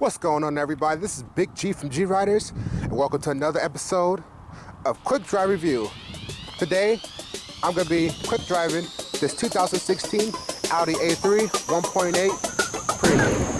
What's going on, everybody? This is Big G from G Ryders, and welcome to another episode of Quick Drive Review. Today, I'm going to be quick driving this 2016 Audi A3 1.8 Premium.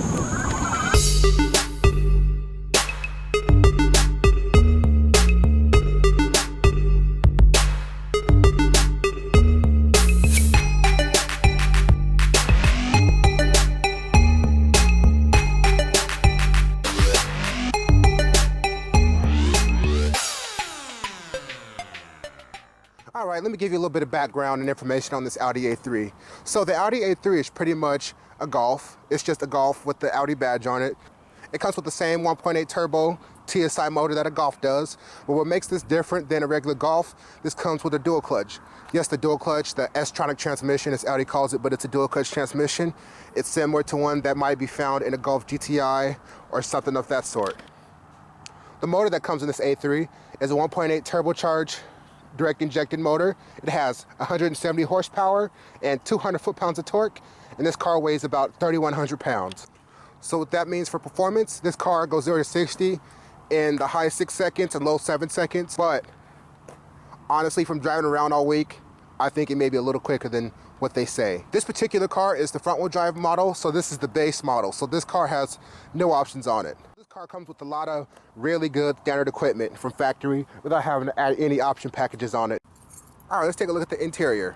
All right, let me give you a little bit of background and information on this Audi A3. So the Audi A3 is pretty much a Golf. It's just a Golf with the Audi badge on it. It comes with the same 1.8 turbo TSI motor that a Golf does. But what makes this different than a regular Golf, this comes with a dual clutch. Yes, the dual clutch, the S-tronic transmission, as Audi calls it, but it's a dual clutch transmission. It's similar to one that might be found in a Golf GTI or something of that sort. The motor that comes in this A3 is a 1.8 turbocharged direct injected motor. It has 170 horsepower and 200 foot-pounds of torque, and this car weighs about 3,100 pounds. So what that means for performance, this car goes 0 to 60 in the high 6 seconds and low 7 seconds, but honestly, from driving around all week, I think it may be a little quicker than what they say. This particular car is the front-wheel drive model, so this is the base model. So this car has no options on it. This car comes with a lot of really good standard equipment from factory without having to add any option packages on it. All right, let's take a look at the interior.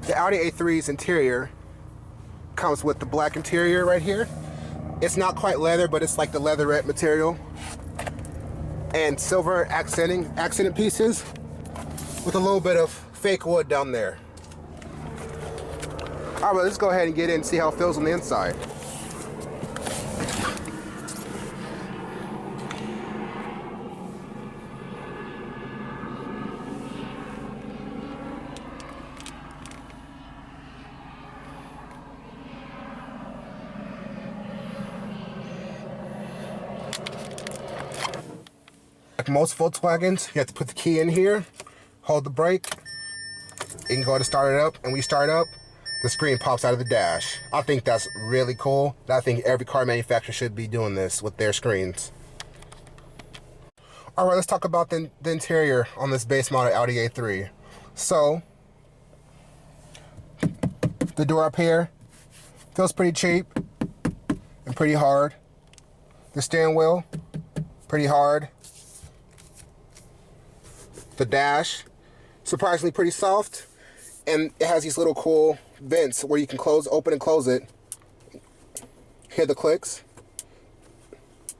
The Audi A3's interior comes with the black interior right here. It's not quite leather, but it's like the leatherette material, and silver accented pieces with a little bit of fake wood down there. All right, let's go ahead and get in and see how it feels on the inside. Like most Volkswagens, you have to put the key in here, hold the brake, you can go to start it up, and when you start up, the screen pops out of the dash. I think that's really cool. I think every car manufacturer should be doing this with their screens. All right, let's talk about the interior on this base model Audi A3. So, the door up here feels pretty cheap and pretty hard. The steering wheel, pretty hard. The dash, surprisingly pretty soft, and it has these little cool vents where you can open and close it. Hear the clicks?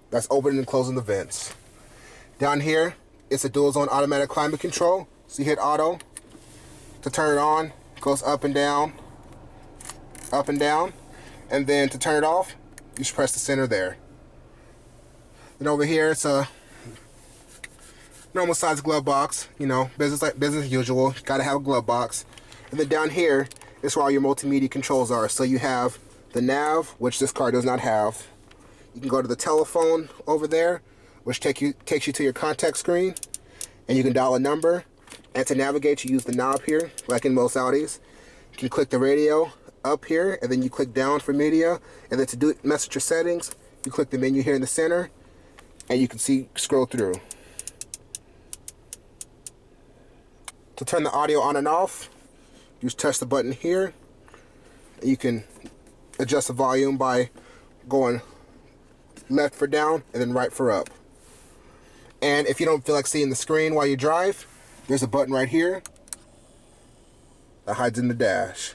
That's opening and closing the vents. Down here, it's a dual zone automatic climate control. So you hit auto to turn it on, it goes up and down, and then to turn it off, you just press the center there. Then over here, it's a normal size glove box, you know, business as usual. Gotta have a glove box. And then down here is where all your multimedia controls are. So you have the nav, which this car does not have. You can go to the telephone over there, which takes you to your contact screen, and you can dial a number. And to navigate, you use the knob here, like in most Audis. You can click the radio up here, and then you click down for media. And then to mess with your settings, you click the menu here in the center, and you can scroll through. To turn the audio on and off, you just touch the button here. You can adjust the volume by going left for down and then right for up. And if you don't feel like seeing the screen while you drive, there's a button right here that hides in the dash.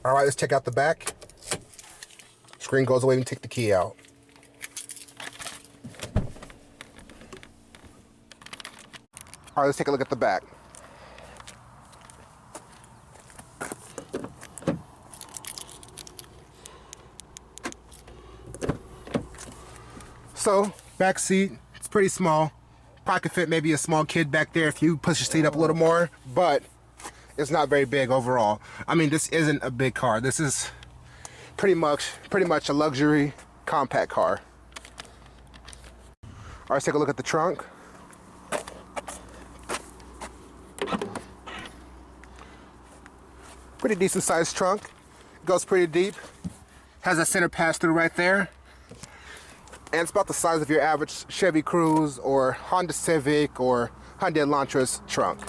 All right, let's check out the back. Screen goes away when you take the key out. All right, let's take a look at the back. So, back seat, it's pretty small. Probably could fit maybe a small kid back there if you push your seat up a little more, but it's not very big overall. I mean, this isn't a big car. This is pretty much a luxury compact car. All right, let's take a look at the trunk. Pretty decent sized trunk. It goes pretty deep. Has a center pass-through right there. And it's about the size of your average Chevy Cruze or Honda Civic or Hyundai Elantra's trunk.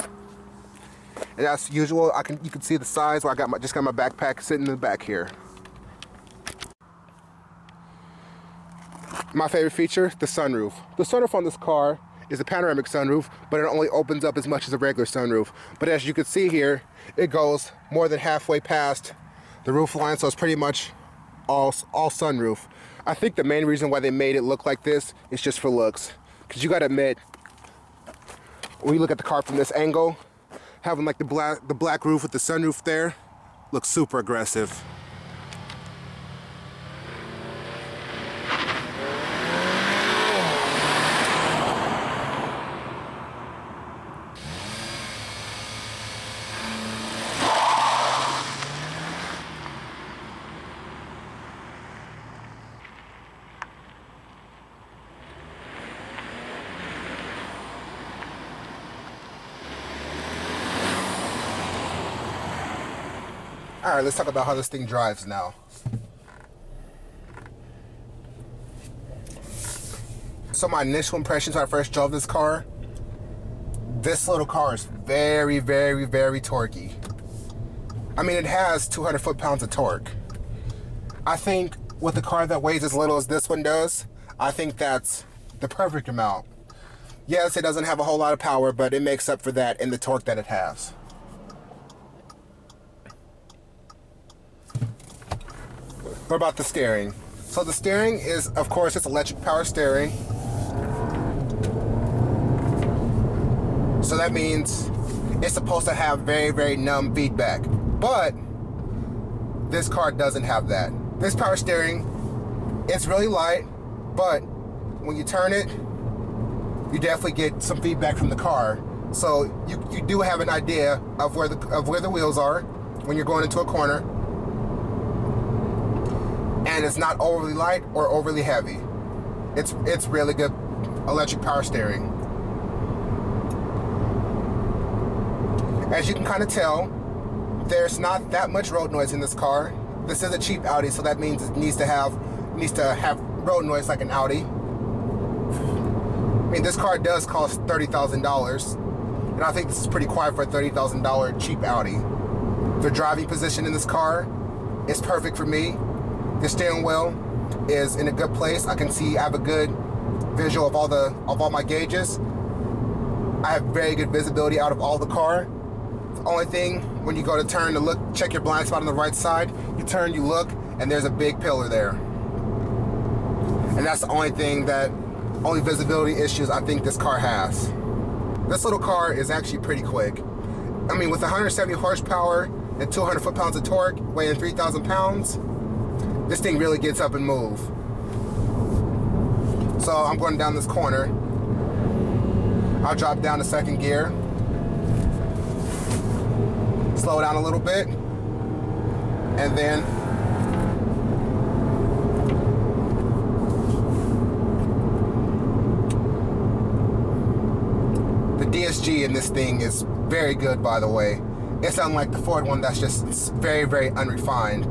And as usual, you can see the size where I just got my backpack sitting in the back here. My favorite feature, the sunroof. The sunroof on this car is a panoramic sunroof, but it only opens up as much as a regular sunroof. But as you can see here, it goes more than halfway past the roof line, so it's pretty much all sunroof. I think the main reason why they made it look like this is just for looks. Because you gotta admit, when you look at the car from this angle, having like the black roof with the sunroof there looks super aggressive. All right, let's talk about how this thing drives now. So my initial impressions when I first drove this car, this little car is very, very, very torquey. I mean, it has 200 foot-pounds of torque. I think with a car that weighs as little as this one does, I think that's the perfect amount. Yes, it doesn't have a whole lot of power, but it makes up for that in the torque that it has. What about the steering? So the steering is, of course, it's electric power steering. So that means it's supposed to have very, very numb feedback. But this car doesn't have that. This power steering, it's really light, but when you turn it, you definitely get some feedback from the car. So you do have an idea of where the wheels are when you're going into a corner. And it's not overly light or overly heavy. It's really good electric power steering. As you can kind of tell, there's not that much road noise in this car. This is a cheap Audi, so that means it needs to have road noise like an Audi. I mean, this car does cost $30,000, and I think this is pretty quiet for a $30,000 cheap Audi. The driving position in this car is perfect for me. The steering wheel is in a good place. I have a good visual of all my gauges. I have very good visibility out of all the car. The only thing, when you go to turn to look, check your blind spot on the right side, you turn, you look, and there's a big pillar there. And that's the only visibility issues I think this car has. This little car is actually pretty quick. I mean, with 170 horsepower and 200 foot-pounds of torque, weighing 3,000 pounds, this thing really gets up and move. So I'm going down this corner. I'll drop down to second gear. Slow down a little bit. And then the DSG in this thing is very good, by the way. It's unlike the Ford one that's just very, very unrefined.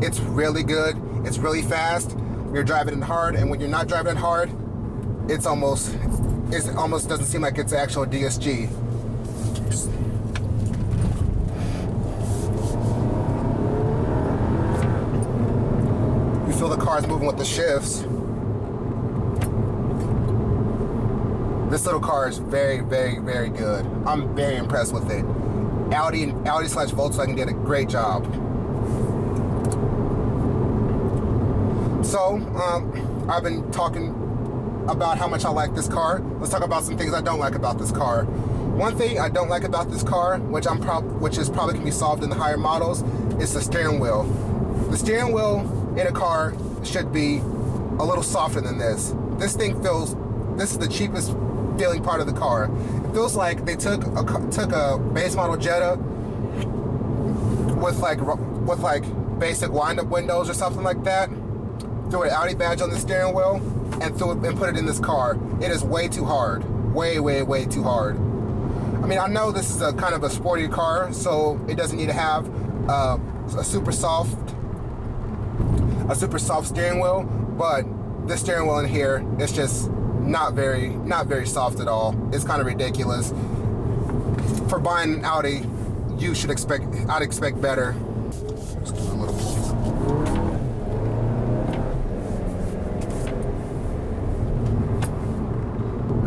It's really good. It's really fast. You're driving it hard, and when you're not driving it hard, it almost doesn't seem like it's actual DSG. You feel the car's moving with the shifts. This little car is very, very, very good. I'm very impressed with it. Audi/Volkswagen did a great job. So, I've been talking about how much I like this car. Let's talk about some things I don't like about this car. One thing I don't like about this car, which is probably can be solved in the higher models, is the steering wheel. The steering wheel in a car should be a little softer than this. This is the cheapest feeling part of the car. It feels like they took a base model Jetta with like basic wind-up windows or something like that, threw an Audi badge on the steering wheel and put it in this car. It is way too hard. Way too hard. I mean, I know this is a kind of a sporty car, so it doesn't need to have a super soft steering wheel, but this steering wheel in here is just not very soft at all. It's kind of ridiculous. For buying an Audi, I'd expect better. Let's do a little.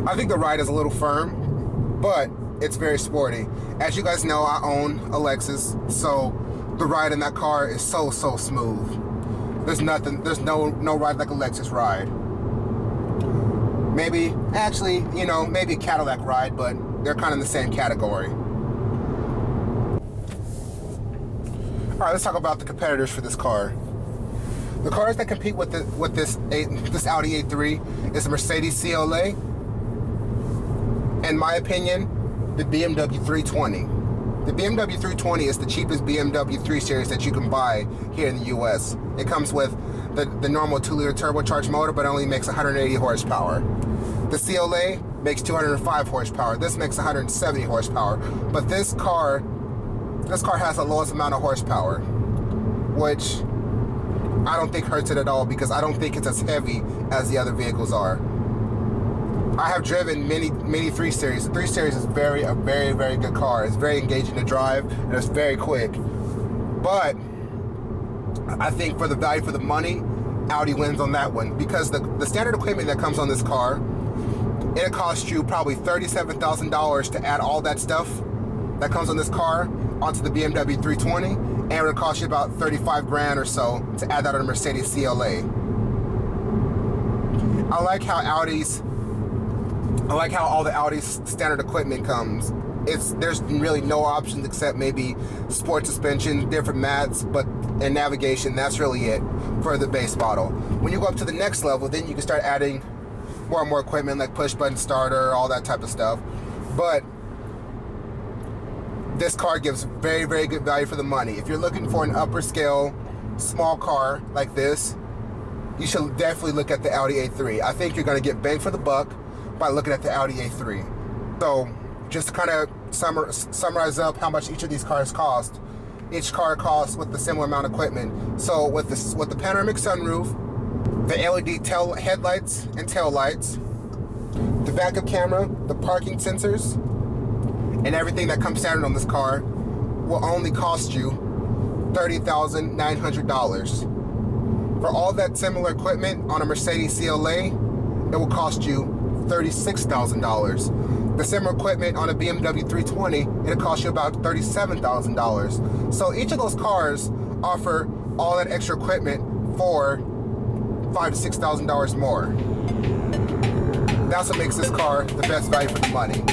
I think the ride is a little firm, but it's very sporty. As you guys know, I own a Lexus, so the ride in that car is so smooth. There's no ride like a Lexus ride. Maybe a Cadillac ride, but they're kind of in the same category. All right, let's talk about the competitors for this car. The cars that compete with this Audi A3 is the Mercedes CLA. In my opinion, the BMW 320. The BMW 320 is the cheapest BMW 3 Series that you can buy here in the US. It comes with the normal 2-liter turbocharged motor, but only makes 180 horsepower. The CLA makes 205 horsepower. This makes 170 horsepower. But this car has the lowest amount of horsepower, which I don't think hurts it at all, because I don't think it's as heavy as the other vehicles are. I have driven many 3 Series. The 3 Series is a very good car. It's very engaging to drive, and it's very quick. But I think for the value for the money, Audi wins on that one, because the standard equipment that comes on this car, it'll cost you probably $37,000 to add all that stuff that comes on this car onto the BMW 320, and it'll cost you about 35 grand or so to add that on a Mercedes CLA. I like how all the Audi's standard equipment comes. There's really no options except maybe sport suspension, different mats, and navigation. That's really it for the base model. When you go up to the next level, then you can start adding more and more equipment like push button starter, all that type of stuff. But this car gives very good value for the money. If you're looking for an upper scale small car like this, you should definitely look at the Audi A3. I think you're going to get bang for the buck by looking at the Audi A3. So just to kind of summarize up how much each of these cars cost. Each car costs with the similar amount of equipment. So with the panoramic sunroof, the LED tail headlights and tail lights, the backup camera, the parking sensors, and everything that comes standard on this car will only cost you $30,900. For all that similar equipment on a Mercedes CLA, it will cost you $36,000. The similar equipment on a BMW 320, it'll cost you about $37,000. So each of those cars offer all that extra equipment for $5,000 to $6,000 more. That's what makes this car the best value for the money.